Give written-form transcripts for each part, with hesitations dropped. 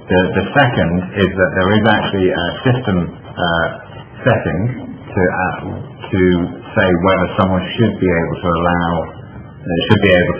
The second is that there is actually a system setting to say whether someone should be able to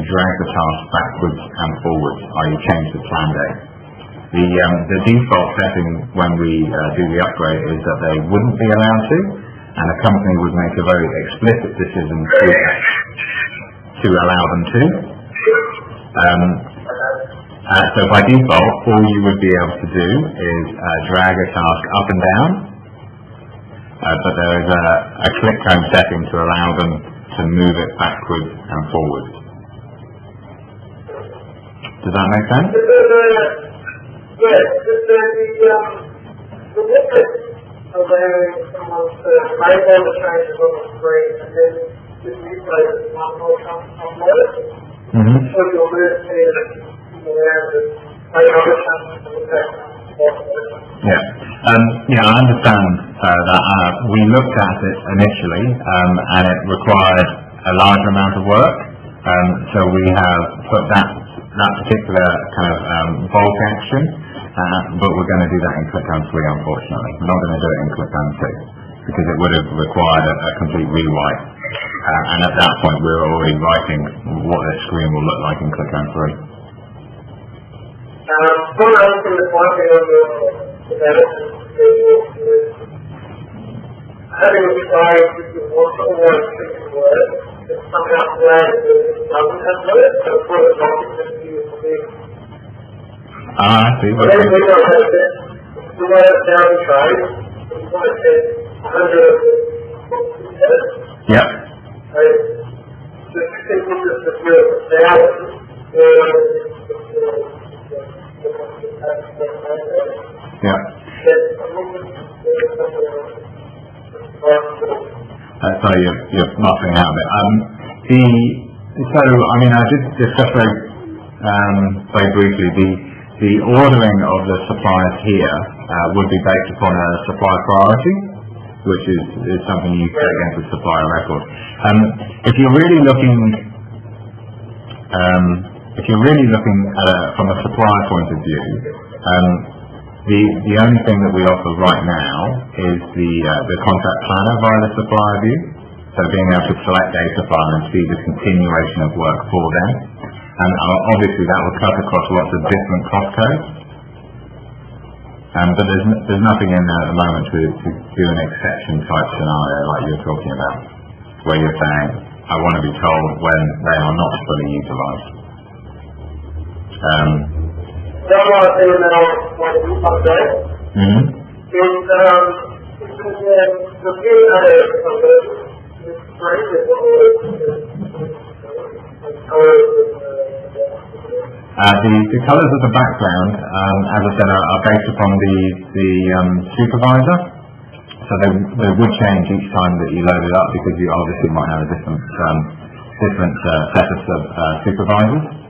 drag the task backwards and forwards, i.e. change the plan date. The default setting when we do the upgrade is that they wouldn't be allowed to, and a company would make a very explicit decision to allow them to. So by default, all you would be able to do is drag a task up and down, but there is a ClickHome setting to allow them to move it backwards and forwards. Does that make sense? Yes, the limit allowing someone to make all the changes on the screen and then just replay it one more time on notice. So you'll move to around and make other changes on the background. Yeah, I understand that we looked at it initially and it required a large amount of work. So we have put that particular kind of bulk action, but we're going to do that in ClickHome 3, unfortunately. We're not going to do it in ClickHome 2 because it would have required a complete rewrite. And at that point, we were already writing what the screen will look like in ClickHome 3. One other thing that's working on the development is having a slide which is one for all single word that somehow flags that it doesn't have words, so for the document you use. I see. What we don't have this, we want it down the track, we want it to 100 of the Yep. The simple just to do it down, Yeah. Sorry, you're muffling out a bit. I did discuss very briefly the ordering of the suppliers here would be based upon a supply priority, which is something you set against the supplier record. If you're really looking at it from a supplier point of view, the only thing that we offer right now is the contract planner via the supplier view. So being able to select a supplier and see the continuation of work for them. And obviously that will cut across lots of different cost codes. But there's nothing in there at the moment to do an exception type scenario like you're talking about, where you're saying, I want to be told when they are not fully utilised. The other thing that I want to update is the view areas of the screen is what the colours of the background, as I said, are based upon the supervisor. So they would change each time that you load it up because you obviously might have a different set of supervisors.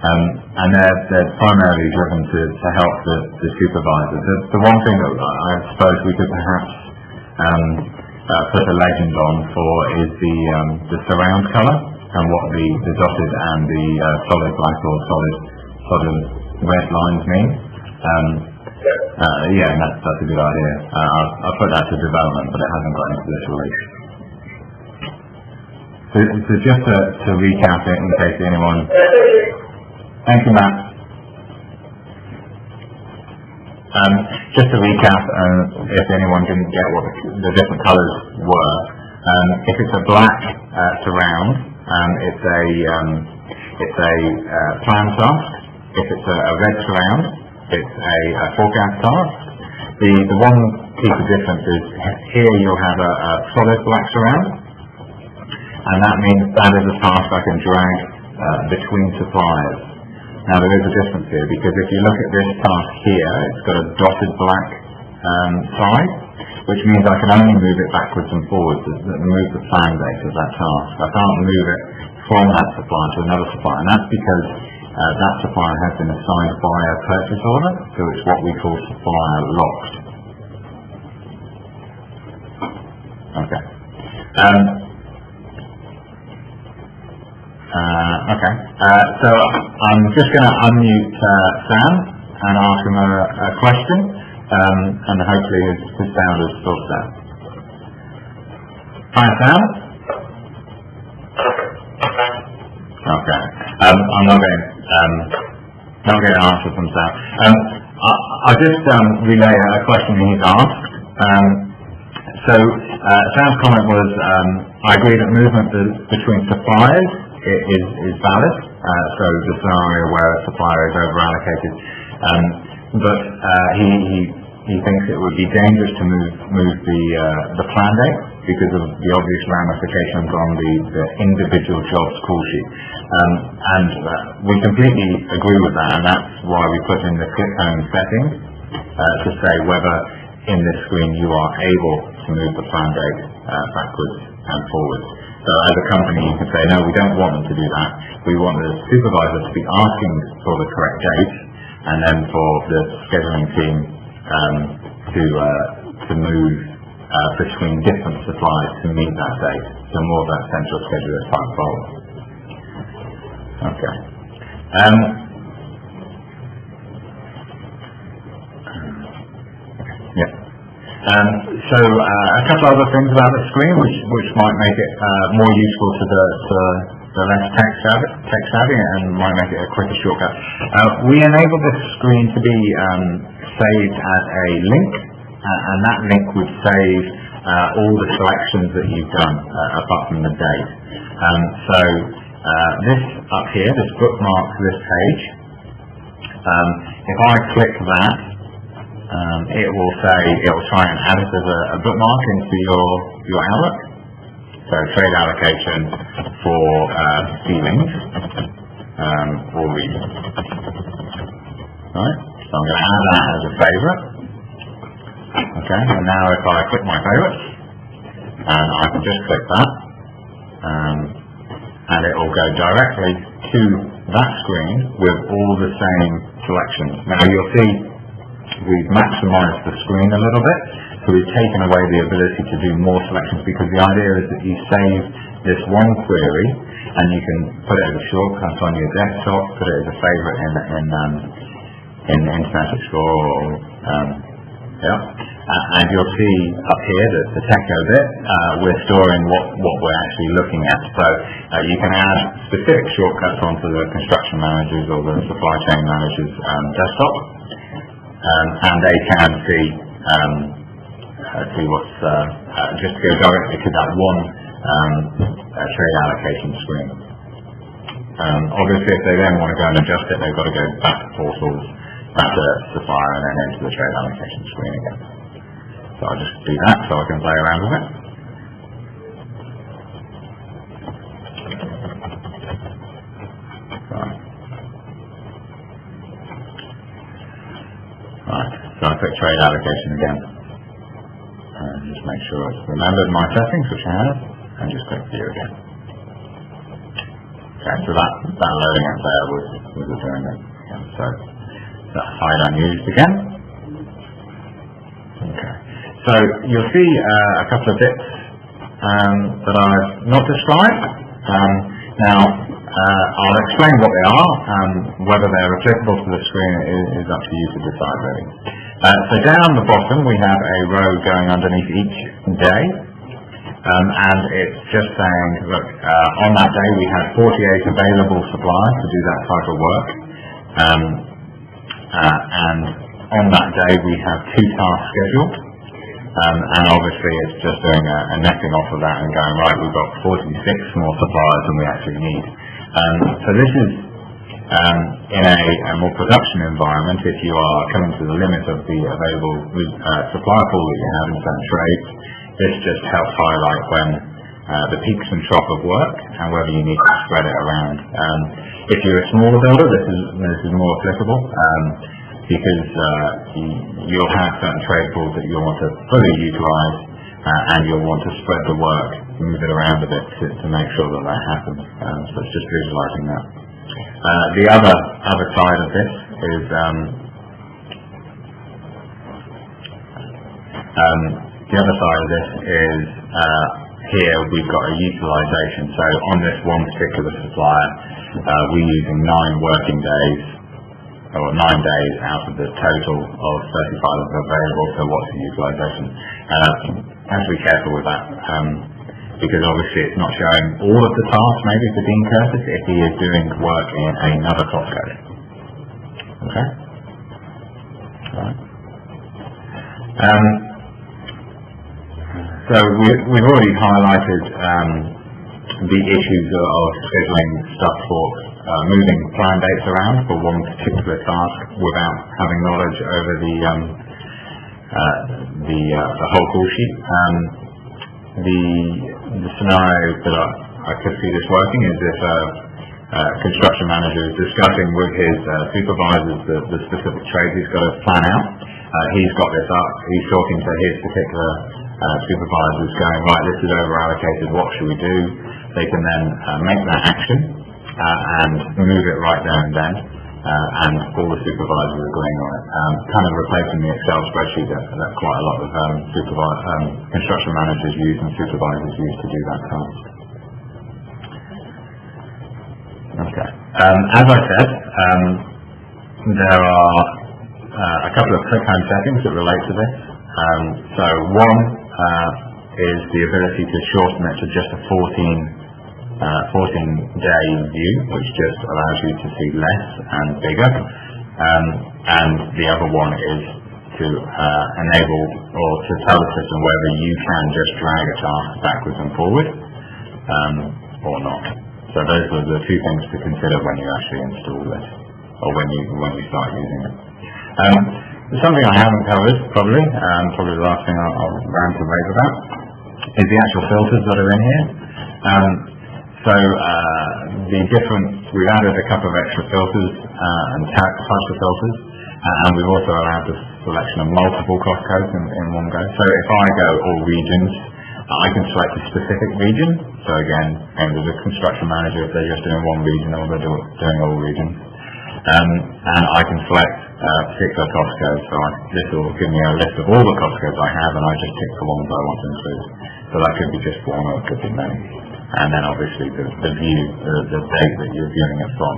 And they're primarily driven to help the supervisor. The one thing that I suppose we could perhaps put a legend on for is the surround colour and what the dotted and the solid black or solid red lines mean. That's a good idea. I'll put that to development, but it hasn't got into this release. So just to recap it in case anyone... Thank you, Matt. Just to recap, if anyone didn't get what the different colours were, if it's a black surround, it's a plan task. If it's a red surround, it's a forecast task. The one piece of difference is here you'll have a solid black surround, and that means that is a task I can drag between suppliers. Now there is a difference here because if you look at this task here, it's got a dotted black side, which means I can only move it backwards and forwards, move the plan date of that task. I can't move it from that supplier to another supplier, and that's because that supplier has been assigned by a purchase order, so it's what we call supplier locked. Okay. So I'm just going to unmute Sam and ask him a question, and hopefully his sound is sorted out. Hi, Sam. Okay. I'm not going to answer from Sam. I'll just relay a question he's asked. Sam's comment was, I agree that movement between suppliers is valid. So the scenario where a supplier is over-allocated, but he thinks it would be dangerous to move the plan date because of the obvious ramifications on the individual job's call sheet. And we completely agree with that, and that's why we put in the ClickHome settings to say whether in this screen you are able to move the plan date backwards and forwards. So as a company you can say, no, we don't want them to do that. We want the supervisor to be asking for the correct date, and then for the scheduling team to move between different suppliers to meet that date. So more of that central scheduler type role. Okay. Yeah. So a couple other things about the screen which might make it more useful to the less tech savvy and might make it a quicker shortcut. We enable this screen to be saved as a link, and that link would save all the selections that you've done apart from the date. This up here, this bookmarks this page. If I click that, it will try and add it as a bookmark into your Outlook. So trade allocation for ceilings or regions. Right? So I'm going to add that as a favorite. Okay, and now if I click my favorites, and I can just click that, and it will go directly to that screen with all the same selections. Now you'll see we've maximized the screen a little bit, so we've taken away the ability to do more selections, because the idea is that you save this one query and you can put it as a shortcut on your desktop, put it as a favorite in Internet Explorer, and you'll see up here that the Techo bit, we're storing what we're actually looking at. So you can add specific shortcuts onto the construction manager's or the supply chain manager's desktop, and they can see what's just go directly to that one trade allocation screen. Obviously, if they then want to go and adjust it, they've got to go back to portals, back to supplier, and then into the trade allocation screen again. So I'll just do that so I can play around with it. Right, so I click trade allocation again. And just make sure it's remembered my settings, which I have, and just click view again. Okay, so that loading up there was doing it. So that hide unused again. Okay, so you'll see a couple of bits that I've not described. Now I'll explain what they are. Whether they're applicable to the screen is up to you to decide, really. So down the bottom we have a row going underneath each day, and it's just saying, look, on that day we had 48 available suppliers to do that type of work, and on that day we have 2 tasks scheduled, and obviously it's just doing a netting off of that and going, right, we've got 46 more suppliers than we actually need. So this is in a more production environment. If you are coming to the limit of the available supply pool that you have in certain trades, this just helps highlight when the peaks and trough of work and whether you need to spread it around. If you're a smaller builder, this is more applicable, because you'll have certain trade pools that you'll want to fully utilise, and you'll want to spread the work, move it around a bit to make sure that happens. So it's just visualising that. The other side of this is here we've got a utilisation. So on this one particular supplier, we're using 9 working days or 9 days out of the total of 35 available, so what's the utilisation? Have to be careful with that, because obviously it's not showing all of the tasks maybe for Dean Curtis if he is doing work in another cost code. Okay? Right. So we've already highlighted the issues of scheduling stuff for moving plan dates around for one particular task without having knowledge over the whole call sheet. The scenario that I could see this working is if a construction manager is discussing with his supervisors the specific trades he's got to plan out. He's got this up, he's talking to his particular supervisors going, right, this is over allocated, what should we do? They can then make that action and move it right there and then, and all the supervisors are agreeing on it, kind of replacing the Excel spreadsheet that quite a lot of construction managers use and supervisors use to do that task. Okay. As I said, there are a couple of ClickHome settings that relate to this. So one is the ability to shorten it to just a 14-day view, which just allows you to see less and bigger. And the other one is to enable or to tell the system whether you can just drag a task backwards and forward or not. So those are the two things to consider when you actually install this, or when you start using it. Something I haven't covered, probably the last thing I'll rant and rave about, is the actual filters that are in here. So we've added a couple of extra filters and types of filters, and we've also allowed the selection of multiple cost codes in one go. So if I go all regions, I can select a specific region. So again, there's a construction manager, if they're just doing one region or they're doing all regions. And I can select particular cost codes. So this will give me a list of all the cost codes I have, and I just pick the ones I want to include. So that could be just one or it could be many. And then obviously the view, the date that you're viewing it from.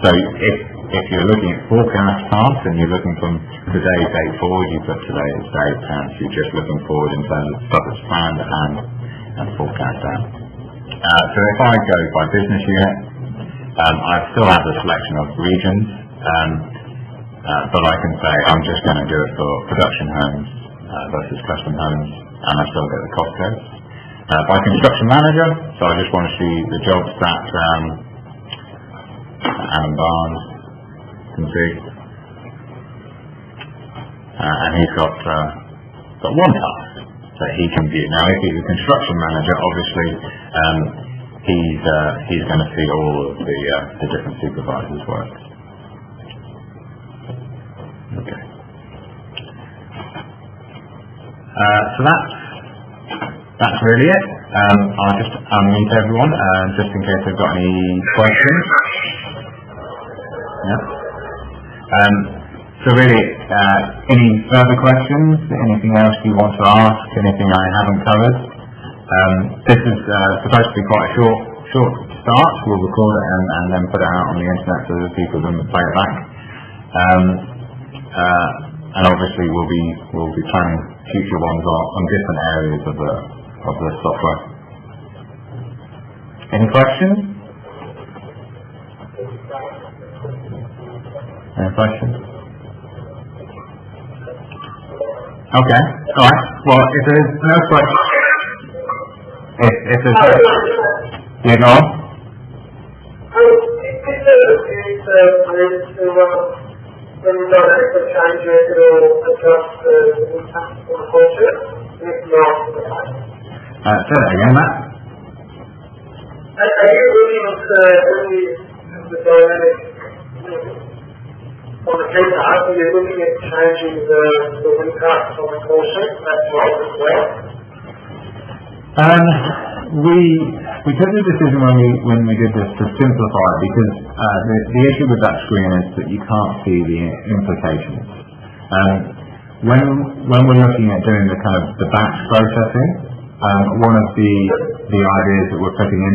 So if you're looking at forecast tasks and you're looking from today's date forward, you put today's date, and you're just looking forward in terms of stuff that's planned and forecast out. So if I go by business unit, I still have the selection of regions, but I can say I'm just going to do it for production homes versus custom homes, and I still get the cost codes. By construction manager, so I just want to see the jobs that Alan Barnes can see, and he's got one task that he can view. Now, if he's a construction manager, obviously he's going to see all of the different supervisors' work. Okay. So that's really it. I'll just unmute everyone, just in case they've got any questions. Yeah. So really, any further questions? Anything else you want to ask? Anything I haven't covered? This is supposed to be quite a short start. We'll record it and then put it out on the internet so that people can play it back. And obviously we'll be planning future ones on different areas of the software. Any questions? Any questions? Okay, alright. Well, if there's no questions, if there's no, you go on? When you don't have to change it, it'll adjust the impact on the culture, if not the time. Say that again, Matt. Are you looking at the dynamic on the paper? Are you looking at changing the impact on the culture? That's right as well. We took the decision when we did this to simplify it, because the issue with that screen is that you can't see the implications. When we're looking at doing the batch processing, one of the ideas that we're putting in